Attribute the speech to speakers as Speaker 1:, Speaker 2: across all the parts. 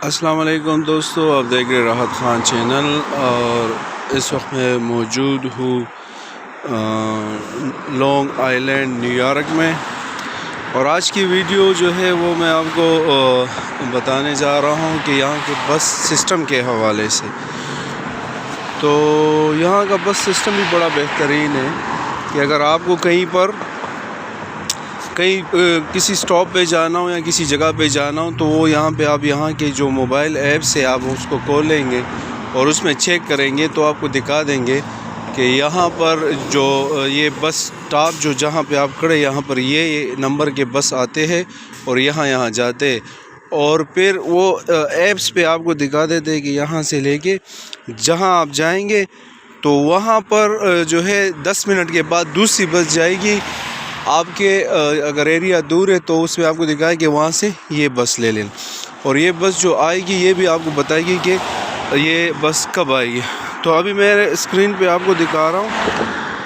Speaker 1: السلام علیکم دوستو، آپ دیکھ رہے راحت خان چینل اور اس وقت میں موجود ہوں لانگ آئیلینڈ نیو یارک میں، اور آج کی ویڈیو جو ہے وہ میں آپ کو بتانے جا رہا ہوں کہ یہاں کے بس سسٹم کے حوالے سے۔ تو یہاں کا بس سسٹم بھی بڑا بہترین ہے کہ اگر آپ کو کسی سٹاپ پہ جانا ہو یا کسی جگہ پہ جانا ہو تو وہ یہاں پہ آپ یہاں کے جو موبائل ایپ سے آپ اس کو کھولیں گے اور اس میں چیک کریں گے تو آپ کو دکھا دیں گے کہ یہاں پر جو یہ بس سٹاپ جہاں پہ آپ کھڑے یہاں پر یہ نمبر کے بس آتے ہیں اور یہاں جاتے ہیں، اور پھر وہ ایپس پہ آپ کو دکھا دیتے ہیں کہ یہاں سے لے کے جہاں آپ جائیں گے تو وہاں پر جو ہے 10 منٹ کے بعد دوسری بس جائے گی آپ کے، اگر ایریا دور ہے تو اس میں آپ کو دکھائے کہ وہاں سے یہ بس لے لیں، اور یہ بس جو آئے گی یہ بھی آپ کو بتائے گی کہ یہ بس کب آئے گی۔ تو ابھی میرے اسکرین پہ آپ کو دکھا رہا ہوں،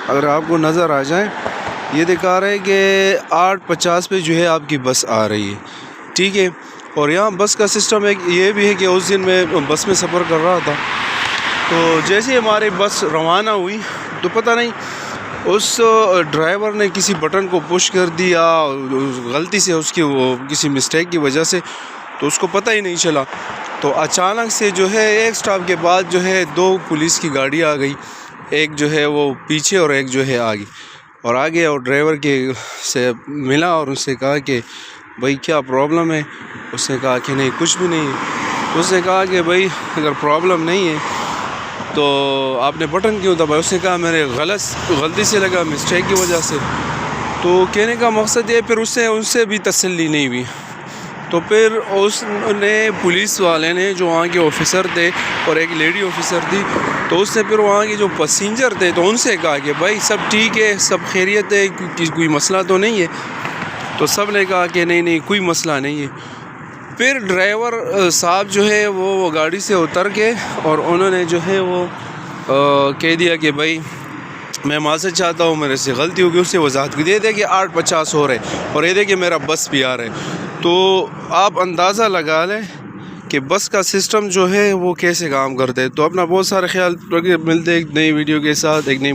Speaker 1: اگر آپ کو نظر آ جائے، یہ دکھا رہا ہے کہ 8:50 پہ جو ہے آپ کی بس آ رہی ہے، ٹھیک ہے۔ اور یہاں بس کا سسٹم ایک یہ بھی ہے کہ اس دن میں بس میں سفر کر رہا تھا، تو جیسے ہماری بس روانہ ہوئی تو پتہ نہیں اس ڈرائیور نے کسی بٹن کو پش کر دیا غلطی سے، اس کی وہ کسی مسٹیک کی وجہ سے، تو اس کو پتہ ہی نہیں چلا۔ تو اچانک سے جو ہے ایک سٹاپ کے بعد جو ہے 2 پولیس کی گاڑی آ گئی، ایک جو ہے وہ پیچھے اور ایک جو ہے آگے، اور آگے اور ڈرائیور کے سے ملا اور اس سے کہا کہ بھائی کیا پرابلم ہے؟ اس نے کہا کہ نہیں کچھ بھی نہیں ہے۔ اس نے کہا کہ بھائی اگر پرابلم نہیں ہے تو آپ نے بٹن کیوں دبایا؟ اس نے کہا میرے غلطی سے لگا، مسٹیک کی وجہ سے۔ تو کہنے کا مقصد یہ، پھر ان سے بھی تسلی نہیں ہوئی، تو پھر اس نے پولیس والے نے جو وہاں کے آفیسر تھے اور ایک لیڈی آفیسر تھی، تو اس نے پھر وہاں کے جو پیسنجر تھے تو ان سے کہا کہ بھائی سب ٹھیک ہے، سب خیریت ہے، کوئی مسئلہ تو نہیں ہے؟ تو سب نے کہا کہ نہیں کوئی مسئلہ نہیں ہے۔ پھر ڈرائیور صاحب جو ہے وہ گاڑی سے اتر کے اور انہوں نے جو ہے وہ کہہ دیا کہ بھائی میں معذرت چاہتا ہوں، میرے سے غلطی ہو گئی۔ اس سے وضاحت کی دے کہ 8:50 ہو رہے اور یہ کہ میرا بس بھی آ رہا ہے۔ تو آپ اندازہ لگا لیں کہ بس کا سسٹم جو ہے وہ کیسے کام کرتے ہیں۔ تو اپنا بہت سارا خیال رکھیں، ملتے ایک نئی ویڈیو کے ساتھ، ایک نئی